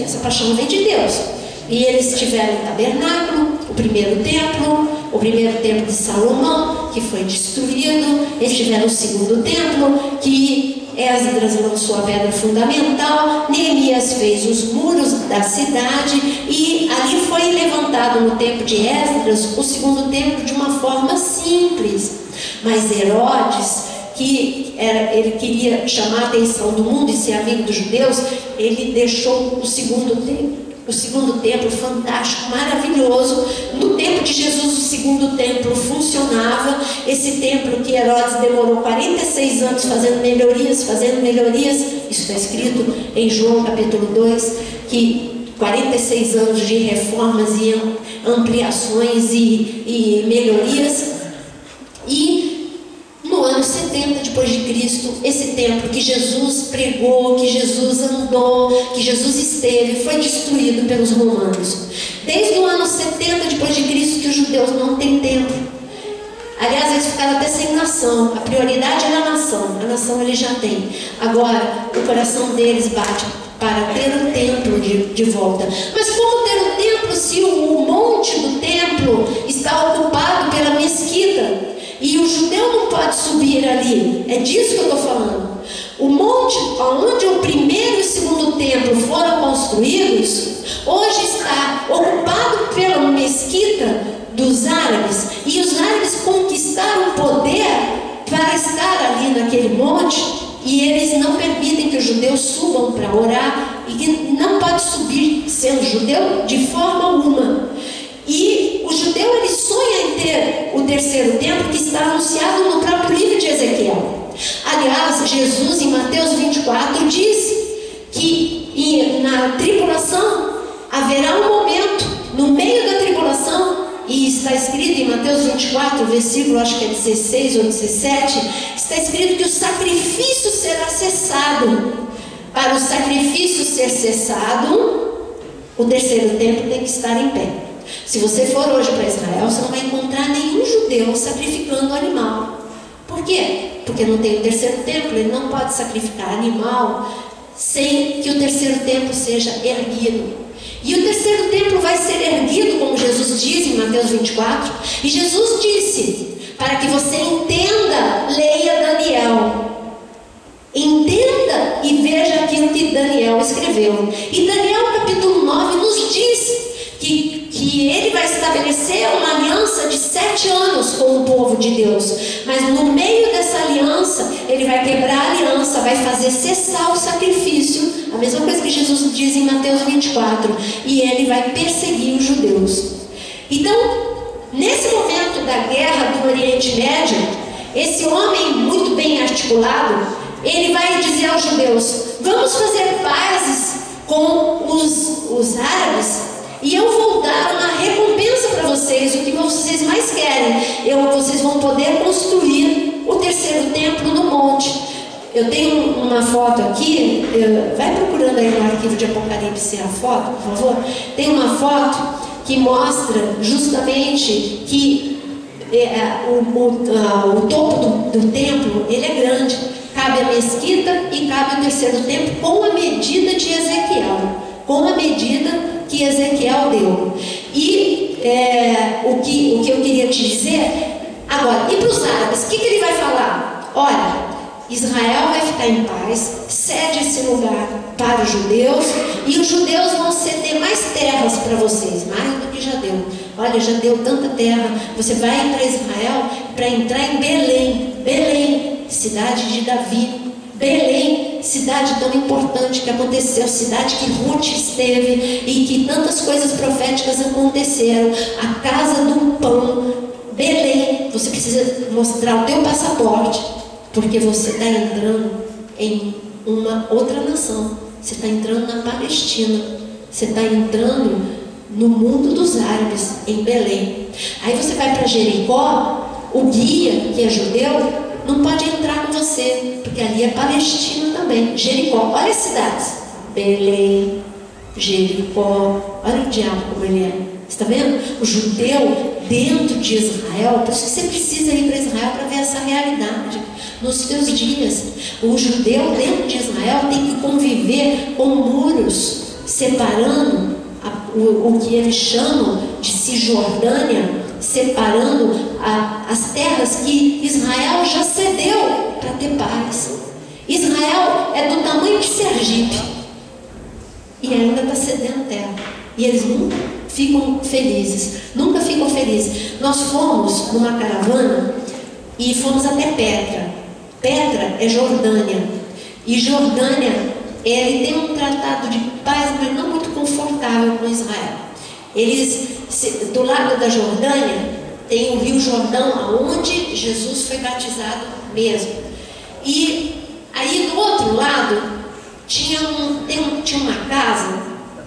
essa paixão vem de Deus. E eles tiveram o tabernáculo, o primeiro templo de Salomão, que foi destruído. Eles tiveram o segundo templo, que Esdras lançou a pedra fundamental, Neemias fez os muros da cidade, e ali foi levantado no tempo de Esdras o segundo templo de uma forma simples. Mas Herodes, ele queria chamar a atenção do mundo e ser amigo dos judeus, ele deixou o segundo templo fantástico, maravilhoso. No tempo de Jesus o segundo templo funcionava. Esse templo que Herodes demorou 46 anos fazendo melhorias, isso está escrito em João capítulo 2, que 46 anos de reformas e ampliações e melhorias. E no ano 70 depois de Cristo, esse templo que Jesus pregou, que Jesus andou, que Jesus esteve, foi destruído pelos romanos. Desde o ano 70 depois de Cristo que os judeus não têm templo. Aliás, eles ficaram até sem nação. A prioridade era a nação eles já têm. Agora, o coração deles bate para ter o templo de volta. Mas como ter o templo se o monte do templo está ocupado pela mesquita? E o judeu não pode subir ali. É disso que eu estou falando. O monte onde o primeiro e o segundo templo foram construídos, hoje está ocupado pela mesquita dos árabes. E os árabes conquistaram poder para estar ali naquele monte. E eles não permitem que os judeus subam para orar. E que não pode subir sendo judeu de forma alguma. E o judeu ele sonha em ter o terceiro templo, que está anunciado no próprio livro de Ezequiel. Aliás, Jesus em Mateus 24 diz que na tribulação haverá um momento, no meio da tribulação, e está escrito em Mateus 24, versículo acho que é 16 ou 17, está escrito que o sacrifício será cessado. Para o sacrifício ser cessado, o terceiro templo tem que estar em pé. Se você for hoje para Israel, você não vai encontrar nenhum judeu sacrificando animal. Por quê? Porque não tem o terceiro templo, ele não pode sacrificar animal sem que o terceiro templo seja erguido. E o terceiro templo vai ser erguido, como Jesus diz em Mateus 24. E Jesus disse, para que você entenda, leia Daniel. Entenda e veja aquilo que Daniel escreveu. E Daniel capítulo 9 nos diz que ele vai estabelecer uma aliança de 7 anos com o povo de Deus. Mas no meio dessa aliança, ele vai quebrar a aliança, vai fazer cessar o sacrifício. A mesma coisa que Jesus diz em Mateus 24. E ele vai perseguir os judeus. Então, nesse momento da guerra do Oriente Médio, esse homem muito bem articulado, ele vai dizer aos judeus, vamos fazer pazes com os árabes, e eu vou dar uma recompensa para vocês, o que vocês mais querem. Vocês vão poder construir o terceiro templo no monte. Eu tenho uma foto aqui, vai procurando aí no arquivo de Apocalipse a foto, por favor. Tem uma foto que mostra justamente que o topo do templo, ele é grande. Cabe a mesquita e cabe o terceiro templo com a medida de Ezequiel. Com a medida que Ezequiel deu. E o que eu queria te dizer agora, e para os árabes, o que ele vai falar? Olha, Israel vai ficar em paz, cede esse lugar para os judeus, e os judeus vão ceder mais terras para vocês, mais do que já deu. Olha, já deu tanta terra. Você vai para Israel para entrar em Belém, cidade de Davi. Belém, cidade tão importante que aconteceu, cidade que Ruth esteve e que tantas coisas proféticas aconteceram, a casa do pão. Belém, você precisa mostrar o teu passaporte, porque você está entrando em uma outra nação, você está entrando na Palestina, você está entrando no mundo dos árabes, em Belém. Aí você vai para Jericó, o guia que é judeu não pode entrar com você, porque ali é Palestina também. Jericó, olha as cidades, Belém, Jericó, olha o diabo como ele é. Você está vendo? O judeu dentro de Israel, por isso que você precisa ir para Israel para ver essa realidade. nos teus dias. O judeu dentro de Israel tem que conviver com muros separando o que eles chamam de Cisjordânia, separando as terras que Israel já cedeu para ter paz. Israel é do tamanho de Sergipe e ainda está cedendo terra, e eles nunca ficam felizes, nunca ficam felizes. Nós fomos numa caravana e fomos até Petra. Petra é Jordânia, e Jordânia, ele tem um tratado de paz, mas não muito confortável com Israel. Eles, do lado da Jordânia, tem o Rio Jordão, onde Jesus foi batizado mesmo. E aí do outro lado tinha uma casa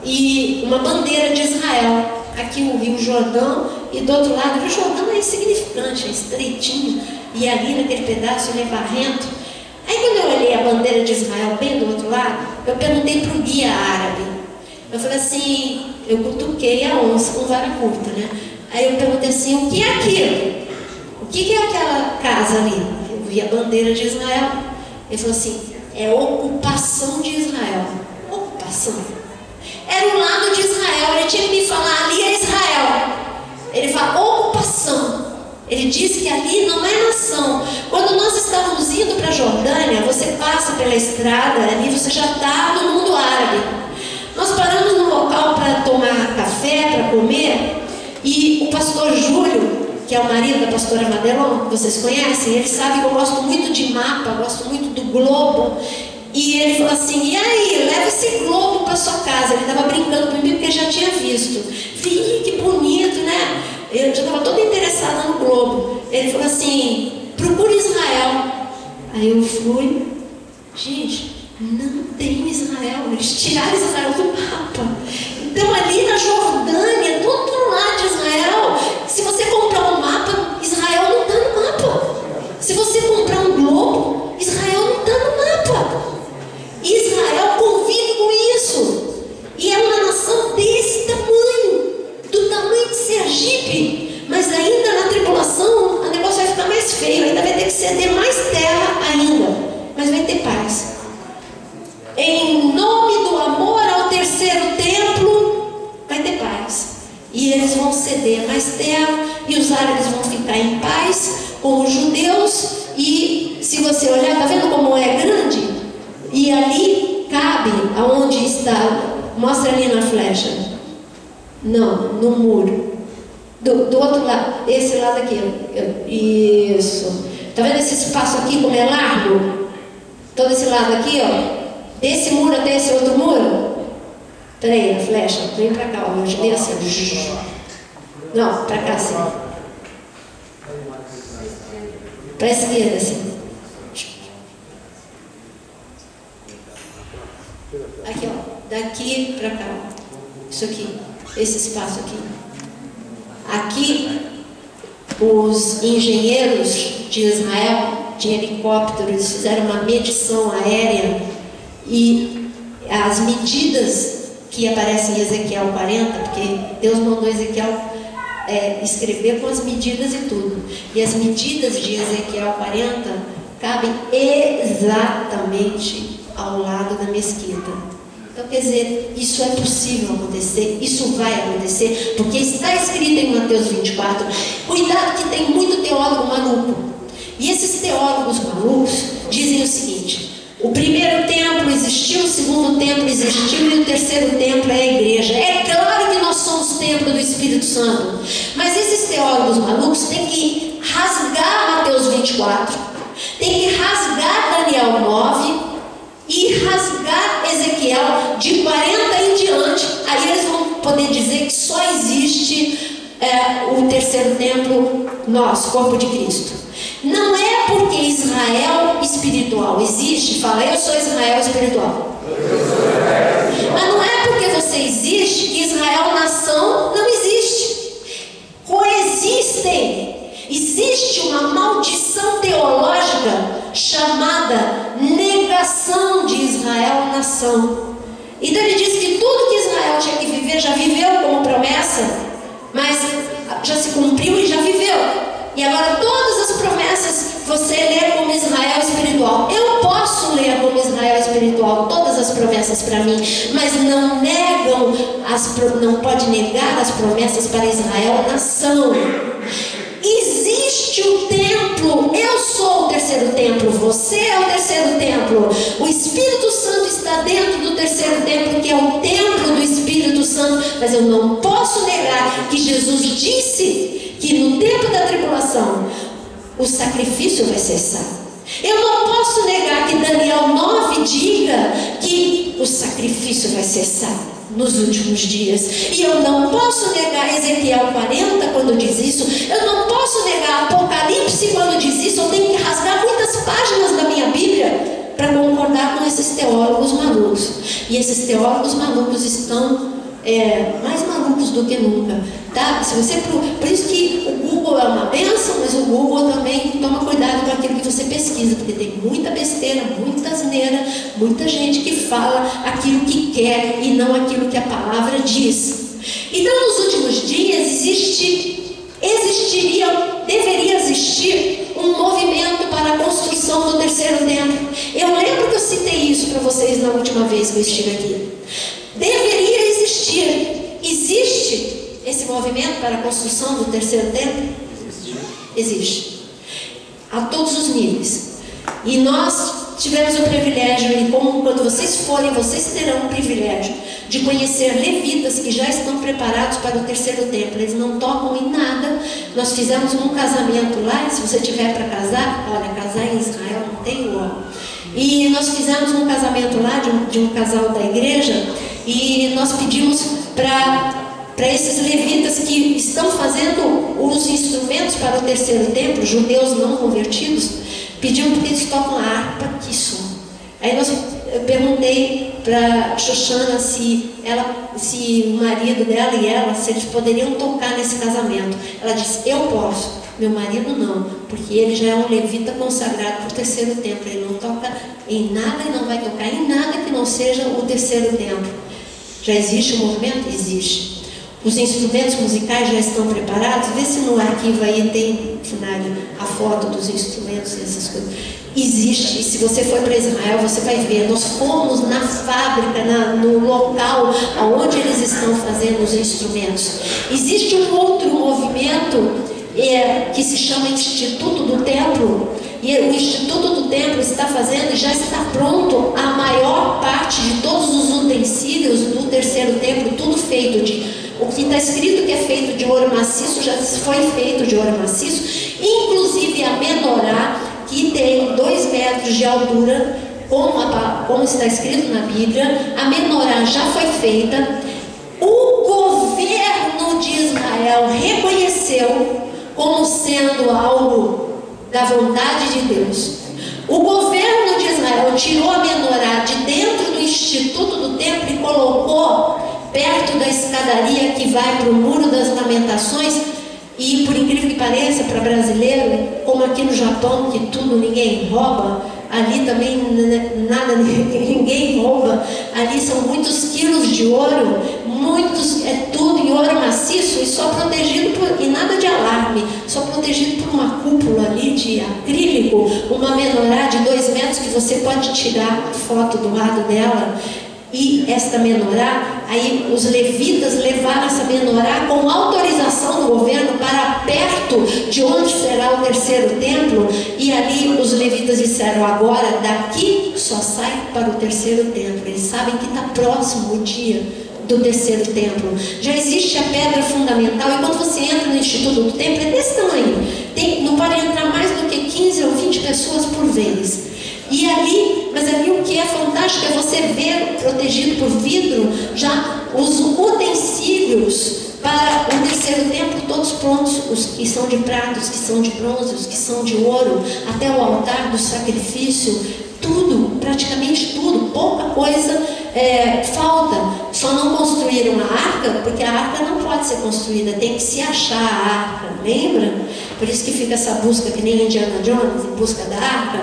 e uma bandeira de Israel. Aqui o Rio Jordão, e do outro lado, o Rio Jordão é insignificante, é estreitinho, e ali naquele pedaço ele é barrento. Aí quando eu olhei a bandeira de Israel bem do outro lado, eu perguntei para o guia árabe. Eu falei assim, eu cutuquei a onça com vara curta, né? Aí eu perguntei assim, o que é aquilo? O que é aquela casa ali? Eu vi a bandeira de Israel. Ele falou assim, é ocupação de Israel. Ocupação. Era o lado de Israel, ele tinha que me falar, ali é Israel. Ele fala, ocupação. Ele disse que ali não é nação. Quando nós estávamos indo para a Jordânia, você passa pela estrada, ali você já está no mundo árabe. Nós paramos num local para tomar café, para comer, e o pastor Júlio, que é o marido da pastora Madelon, vocês conhecem, ele sabe que eu gosto muito de mapa, gosto muito do globo. E ele falou assim, e aí, leva esse globo para sua casa. Ele estava brincando comigo porque já tinha visto. Falei, que bonito, né? Eu já estava toda interessada no globo. Ele falou assim, procura Israel. Aí eu fui, gente, não tem Israel. Eles tiraram Israel do mapa. Então ali na Jordânia, do outro lado de Israel, se você comprar um mapa, Israel não está no mapa. Se você comprar um globo, Israel não está no mapa. Israel convive com isso. E é uma nação desse tamanho, do tamanho de Sergipe. Mas ainda na tribulação, o negócio vai ficar mais feio. Ainda vai ter que ceder mais terra ainda. Mas vai ter paz. Em nome do amor ao terceiro templo, vai ter paz. E eles vão ceder mais terra, e os árabes vão ficar em paz com os judeus. E se você olhar, está vendo como é grande? E ali cabe aonde está, mostra ali na flecha. Não, no muro. Do outro lado, esse lado aqui. Isso. Está vendo esse espaço aqui como é largo? Todo esse lado aqui, ó. Desse muro até esse outro muro. Peraí, a flecha, vem pra cá, ó. Eu girei assim. Não, pra cá assim. Pra esquerda assim. Aqui, ó, daqui para cá, isso aqui, esse espaço aqui. Aqui, os engenheiros de Israel, de helicóptero, eles fizeram uma medição aérea e as medidas que aparecem em Ezequiel 40, porque Deus mandou Ezequiel escrever com as medidas e tudo. E as medidas de Ezequiel 40 cabem exatamente ao lado da mesquita. Então, quer dizer, isso é possível acontecer, isso vai acontecer, porque está escrito em Mateus 24. Cuidado que tem muito teólogo maluco. E esses teólogos malucos dizem o seguinte: o primeiro templo existiu, o segundo templo existiu e o terceiro templo é a igreja. É claro que nós somos templo do Espírito Santo, mas esses teólogos malucos têm que rasgar Mateus 24, têm que rasgar Daniel 9 e rasgar Ezequiel de 40 em diante. Aí eles vão poder dizer que só existe o terceiro templo, nós, corpo de Cristo. Não é porque Israel espiritual existe, fala, eu sou Israel espiritual. Mas não é porque você existe que Israel nação não existe. Coexistem. Existe uma maldição teológica chamada negação de Israel nação. Então ele diz que tudo que Israel tinha que viver já viveu como promessa, mas já se cumpriu e já viveu. E agora todas as promessas você ler como Israel espiritual. Eu posso ler como Israel espiritual todas as promessas para mim, mas não pode negar as promessas para Israel, nação. Existe o templo, eu sou o terceiro templo, você é o terceiro templo. O Espírito Santo está dentro do terceiro templo, que é o templo do Espírito Santo. Mas eu não posso negar que Jesus disse que no tempo da tribulação o sacrifício vai cessar. Eu não posso negar que Daniel 9 diga que o sacrifício vai cessar nos últimos dias. E eu não posso negar Ezequiel 40 quando diz isso. Eu não posso negar Apocalipse quando diz isso. Eu tenho que rasgar muitas páginas da minha Bíblia para concordar com esses teólogos malucos. E esses teólogos malucos estão mais malucos do que nunca, tá? Por isso que o Google é uma bênção, mas o Google também toma cuidado com aquilo que você pesquisa, porque tem muita besteira, muita asneira, muita gente que fala aquilo que quer e não aquilo que a palavra diz. Então, nos últimos dias deveria existir um movimento para a construção do terceiro templo. Eu lembro que eu citei isso para vocês na última vez que eu estive aqui. Deveria existir. Existe esse movimento para a construção do terceiro templo? Existe. A todos os níveis. E nós tivemos o privilégio, e como quando vocês forem, vocês terão o privilégio de conhecer levitas que já estão preparados para o terceiro templo. Eles não tocam em nada. Nós fizemos um casamento lá, e se você tiver para casar, olha, casar em Israel não tem igual. E nós fizemos um casamento lá de um casal da igreja, e nós pedimos para esses levitas que estão fazendo os instrumentos para o terceiro templo, judeus não convertidos, pedimos porque eles tocam a harpa, que som. Aí eu perguntei para Xoxana se o marido dela e ela, se eles poderiam tocar nesse casamento. Ela disse, eu posso. Meu marido não, porque ele já é um levita consagrado para o terceiro templo. Ele não toca em nada e não vai tocar em nada que não seja o terceiro templo. Já existe um movimento? Existe. Os instrumentos musicais já estão preparados? Vê se no arquivo aí tem, Finale, a foto dos instrumentos e essas coisas. Existe. E se você for para Israel, você vai ver. Nós fomos na fábrica, no local onde eles estão fazendo os instrumentos. Existe um outro movimento que se chama Instituto do Templo. E o Instituto do Templo está fazendo e já está pronto a maior parte de todos os utensílios do terceiro templo, tudo feito o que está escrito que é feito de ouro maciço, já foi feito de ouro maciço, inclusive a menorá, que tem 2 metros de altura, como está escrito na Bíblia. A menorá já foi feita. O governo de Israel reconheceu como sendo algo da vontade de Deus. O governo de Israel tirou a menorá de dentro do Instituto do Templo e colocou perto da escadaria que vai para o Muro das Lamentações. E por incrível que pareça, para brasileiro, como aqui no Japão, que tudo ninguém rouba, ali também nada, ninguém rouba. Ali são muitos quilos de ouro, tudo em ouro maciço e só protegido e nada de alarme, só protegido por uma cúpula ali de acrílico, uma menorá de 2 metros que você pode tirar foto do lado dela. E esta menorá, aí os levitas levaram essa menorá com autorização do governo para perto de onde será o terceiro templo. E ali os levitas disseram, agora daqui só sai para o terceiro templo. Eles sabem que está próximo o dia do terceiro templo. Já existe a pedra fundamental, e quando você entra no Instituto do Templo, é desse tamanho. Não pode entrar mais do que 15 ou 20 pessoas por vez. E ali, mas ali o que é fantástico é você ver, protegido por vidro, já os utensílios para o terceiro templo, todos prontos, os que são de prata, os que são de bronze, os que são de ouro, até o altar do sacrifício, tudo, praticamente tudo, pouca coisa falta. Só não construíram a arca, porque a arca não pode ser construída, tem que se achar a arca, lembra? Por isso que fica essa busca, que nem Indiana Jones, em busca da arca.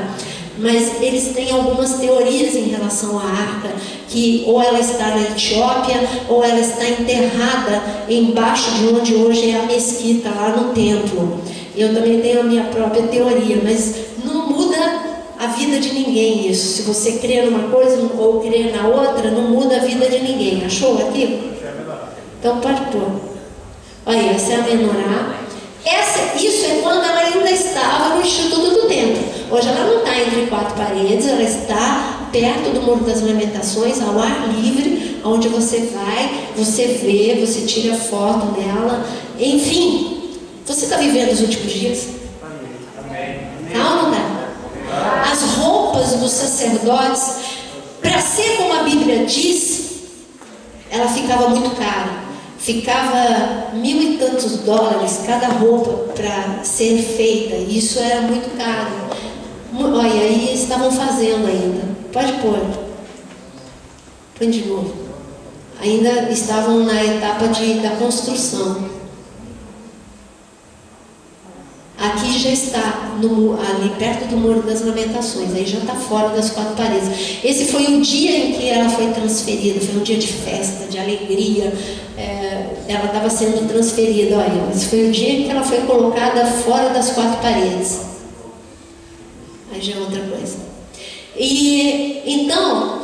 Mas eles têm algumas teorias em relação à arca, que ou ela está na Etiópia, ou ela está enterrada embaixo de onde hoje é a mesquita, lá no templo. Eu também tenho a minha própria teoria, mas vida de ninguém isso. Se você crê numa coisa ou crê na outra, não muda a vida de ninguém. Achou aqui? Então pode pôr. Olha, essa é a menorá. Isso é quando ela ainda estava no Instituto do Templo. Hoje ela não está entre quatro paredes, ela está perto do Muro das Lamentações, ao ar livre, onde você vai, você vê, você tira foto dela. Enfim, você está vivendo os últimos dias? Tá ou não tá? As roupas dos sacerdotes, para ser como a Bíblia diz, ela ficava muito cara. Ficava $1.000 e tantos cada roupa para ser feita. Isso era muito caro. Olha, aí estavam fazendo ainda. Pode pôr. Põe de novo. Ainda estavam na etapa da construção. Aqui já está, ali perto do Muro das Lamentações, aí já está fora das quatro paredes. Esse foi o dia em que ela foi transferida, foi um dia de festa, de alegria. Ela estava sendo transferida, olha, esse foi o dia em que ela foi colocada fora das quatro paredes. Aí já é outra coisa. E então,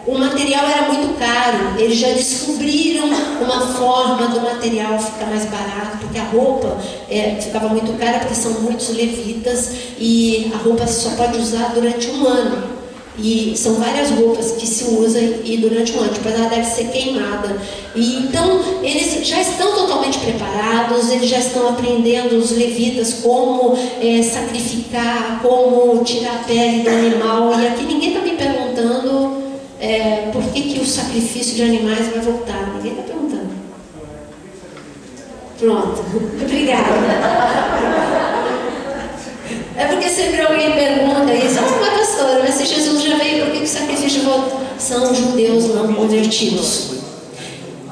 o material era muito caro. Eles já descobriram uma forma do material ficar mais barato, porque a roupa ficava muito cara, porque são muitos levitas e a roupa só pode usar durante um ano. E são várias roupas que se usam e durante um ano, depois ela deve ser queimada. E então eles já estão totalmente preparados, eles já estão aprendendo, os levitas, como sacrificar, como tirar a pele do animal. E aqui ninguém está me perguntando por que o sacrifício de animais vai voltar. Ninguém está perguntando. Pronto. Obrigada. É porque sempre alguém pergunta isso. Mas pastora, mas se Jesus já veio, por que o sacrifício volta? São judeus não convertidos.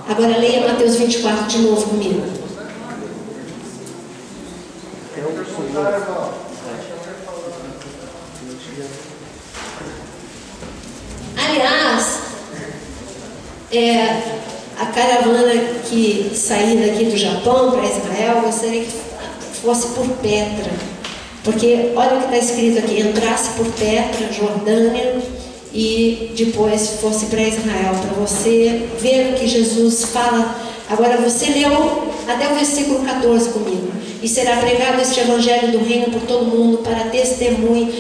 Agora leia Mateus 24 de novo comigo. Aliás, a caravana que saía daqui do Japão para Israel, gostaria que fosse por Petra, porque olha o que está escrito aqui: entrasse por Petra, Jordânia, e depois fosse para Israel, para você ver o que Jesus fala. Agora você leu até o versículo 14 comigo. E será pregado este evangelho do reino por todo mundo para testemunho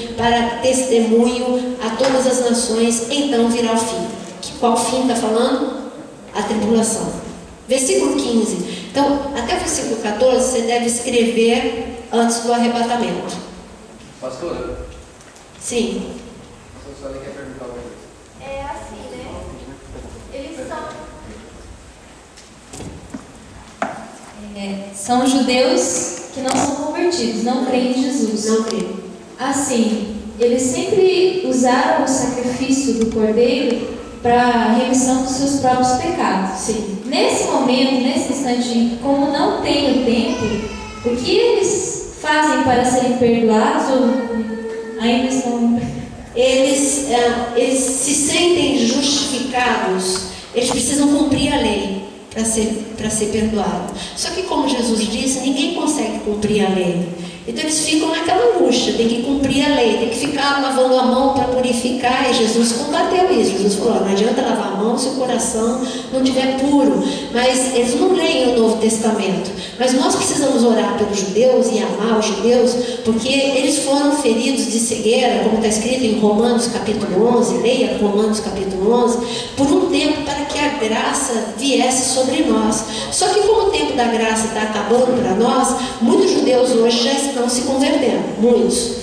a todas as nações, então virá o fim. Qual fim está falando? A tribulação. Versículo 15. Então, até o versículo 14 você deve escrever antes do arrebatamento. Pastora? Sim. A senhora quer perguntar uma coisa? É assim, né? Eles são judeus que não são convertidos, não creem em Jesus. Não creem. Assim, eles sempre usaram o sacrifício do cordeiro para a remissão dos seus próprios pecados. Sim. Nesse momento, nesse instante, como não tem o tempo, o que eles fazem para serem perdoados ou ainda estão... Eles se sentem justificados, eles precisam cumprir a lei para ser perdoado. Só que, como Jesus disse, ninguém consegue cumprir a lei. Então eles ficam naquela angústia, tem que cumprir a lei, tem que ficar lavando a mão para purificar. E Jesus combateu isso. Jesus falou: não adianta lavar a mão se o coração não estiver puro. Mas eles não leem o Novo Testamento. Mas nós precisamos orar pelos judeus e amar os judeus, porque eles foram feridos de cegueira, como está escrito em Romanos capítulo 11. Leia Romanos capítulo 11, por um tempo, para que a graça viesse sobre nós. Só que como o tempo da graça está acabando para nós, muitos judeus hoje já estão se convertendo, muitos.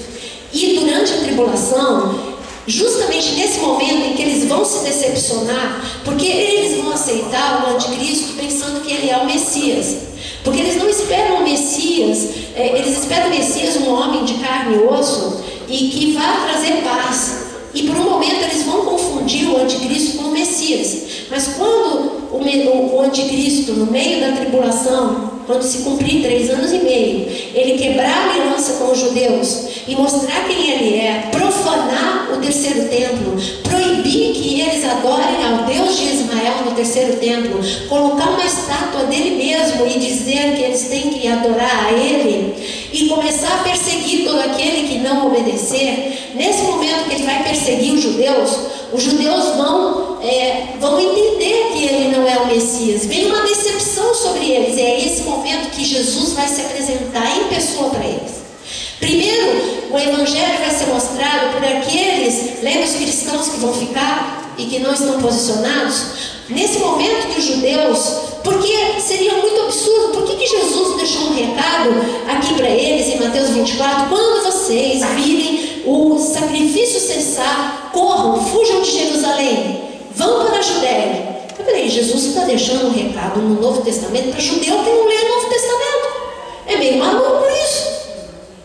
E durante a tribulação, justamente nesse momento em que eles vão se decepcionar, porque eles vão aceitar o anticristo pensando que ele é o Messias. Porque eles não esperam o Messias, eles esperam o Messias, um homem de carne e osso, e que vai trazer paz. E por um momento eles vão confundir o anticristo com o Messias. Mas quando o anticristo, no meio da tribulação, quando se cumprir 3 anos e meio, ele quebrar a aliança com os judeus, e mostrar quem ele é, profanar o terceiro templo, proibir que eles adorem ao Deus de Israel no terceiro templo, colocar uma estátua dele mesmo e dizer que eles têm que adorar a ele, e começar a perseguir todo aquele que não obedecer. Nesse momento que ele vai perseguir os judeus vão entender que ele não é o Messias. Vem uma decepção sobre eles. É esse momento que Jesus vai se apresentar em pessoa para eles. Primeiro, o Evangelho vai ser mostrado por aqueles, lembra os cristãos que vão ficar e que não estão posicionados? Nesse momento que os judeus, porque seria muito absurdo, por que Jesus deixou um recado aqui para eles em Mateus 24? Quando vocês virem o sacrifício cessar, corram, fujam de Jerusalém, vão para a Judéia. Eu falei, Jesus está deixando um recado no Novo Testamento para judeu que não lê o Novo Testamento. É meio maluco isso.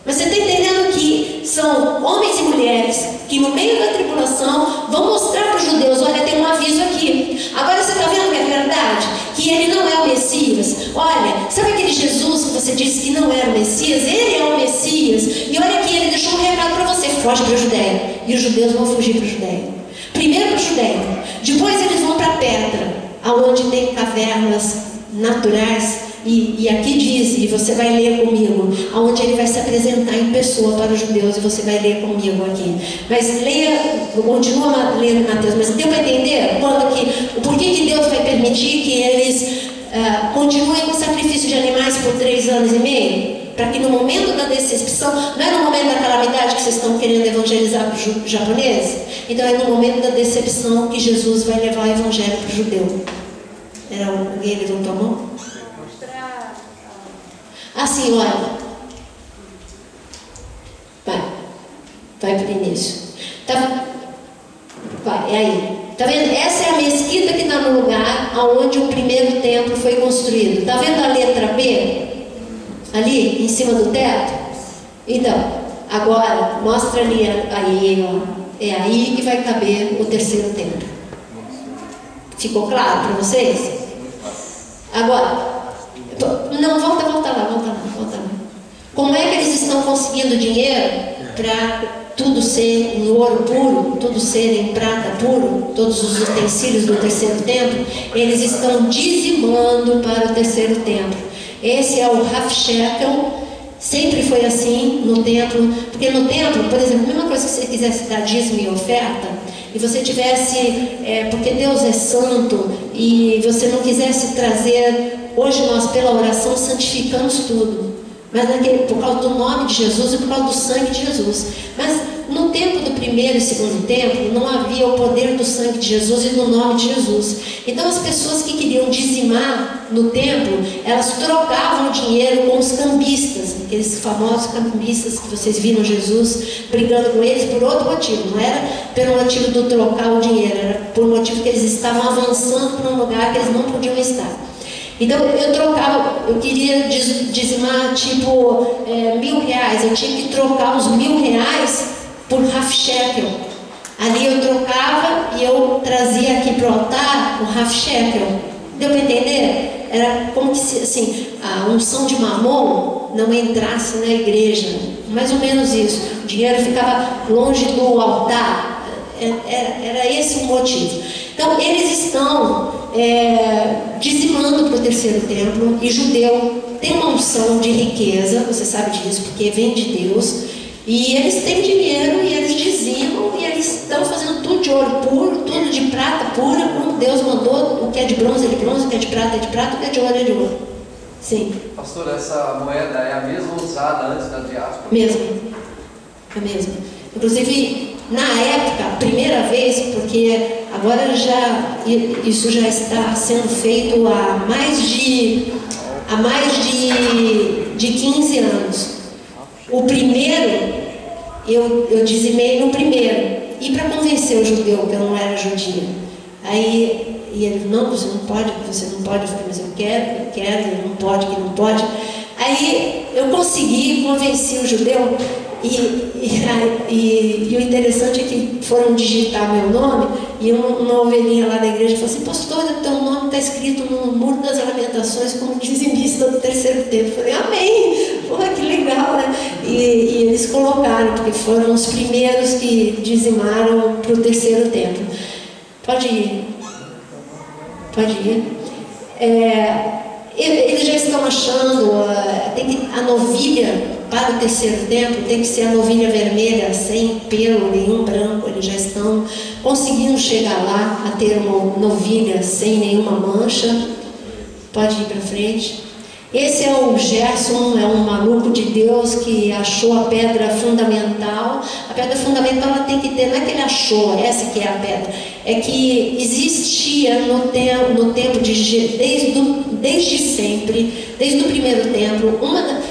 Mas você está entendendo que são homens e mulheres que no meio da tribulação vão mostrar para os judeus, olha, tem um aviso aqui. Agora você está vendo que é verdade? Que ele não é o Messias. Olha, sabe aquele Jesus que você disse que não era o Messias? Ele é o Messias. E olha aqui, ele deixou um recado para você, foge para a Judéia. E os judeus vão fugir para a Judéia. Primeiro para a Judéia, depois eles vão para Petra, aonde tem cavernas naturais. E aqui diz, e você vai ler comigo, aonde ele vai se apresentar em pessoa para os judeus, e você vai ler comigo aqui. Mas leia, continua lendo Mateus, mas deu para entender por que Deus vai permitir que eles continuem com o sacrifício de animais por 3 anos e meio? Para que no momento da decepção, não é no momento da calamidade que vocês estão querendo evangelizar para os japoneses? Então é no momento da decepção que Jesus vai levar o evangelho para o judeu. Alguém levantou a mão? Assim, olha, vai para o início. Vai, é aí. Tá vendo? Essa é a mesquita que está no lugar onde o primeiro templo foi construído. Tá vendo a letra B? Ali, em cima do teto? Então, agora, mostra ali, aí, ó. É aí que vai caber o terceiro templo. Ficou claro para vocês? Agora, não, volta lá. Como é que eles estão conseguindo dinheiro para tudo ser em ouro puro, tudo ser em prata puro, todos os utensílios do terceiro templo? Eles estão dizimando para o terceiro templo. Esse é o half shekel. Sempre foi assim no templo, porque no templo, por exemplo, a mesma coisa que você quisesse dar dízimo e oferta, e você tivesse, porque Deus é santo, e você não quisesse trazer, hoje nós pela oração santificamos tudo, mas por causa do nome de Jesus e por causa do sangue de Jesus. Mas no tempo do primeiro e segundo templo não havia o poder do sangue de Jesus e do nome de Jesus. Então as pessoas que queriam dizimar no templo, elas trocavam o dinheiro com os cambistas, aqueles famosos cambistas que vocês viram Jesus brigando com eles por outro motivo. Não era pelo motivo do trocar o dinheiro, era por um motivo que eles estavam avançando para um lugar que eles não podiam estar. Então eu queria dizimar tipo R$1.000, eu tinha que trocar os R$1.000 por half shekel. Ali eu trocava e eu trazia aqui para o altar o half shekel. Deu para entender? Era como se assim, a unção de Mamon não entrasse na igreja, mais ou menos isso. O dinheiro ficava longe do altar. Era esse o motivo. Então eles estão dizimando para o terceiro templo, e judeu tem uma unção de riqueza, você sabe disso, porque vem de Deus, e eles têm dinheiro e eles dizimam, e eles estão fazendo tudo de ouro puro, tudo de prata pura, como Deus mandou. O que é de bronze é de bronze, o que é de prata é de prata, o que é de ouro é de ouro. Sim. Pastor, essa moeda é a mesma usada antes da diáspora? A mesma. Inclusive, na época, a primeira vez, porque agora isso já está sendo feito há mais de 15 anos. O primeiro, eu dizimei no primeiro, e para convencer o judeu que eu não era judia. Aí, e ele, não, você não pode. Eu falei, mas eu quero, ele não pode. Aí eu consegui, convenci o judeu. E o interessante é que foram digitar meu nome, e uma ovelhinha lá da igreja falou assim: pastor, o teu nome está escrito no Muro das Lamentações como dizimista do terceiro templo. Eu falei, amém, Pô, que legal, né? E eles colocaram, porque foram os primeiros que dizimaram para o terceiro templo. Pode ir. Pode ir. Eles já estão achando, a novilha para o terceiro templo tem que ser a novilha vermelha, sem pelo nenhum branco. Eles já estão conseguindo chegar lá a ter uma novilha sem nenhuma mancha. Pode ir para frente. Esse é o Gerson, é um maluco de Deus que achou a pedra fundamental. A pedra fundamental ela tem que ter, não é que ele achou, essa que é a pedra, é que existia no tempo desde sempre, desde o primeiro templo.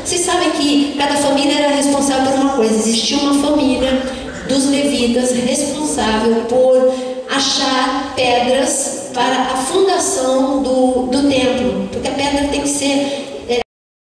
Vocês sabem que cada família era responsável por uma coisa. Existia uma família dos levitas responsável por achar pedras para a fundação do templo, porque a pedra tem que ser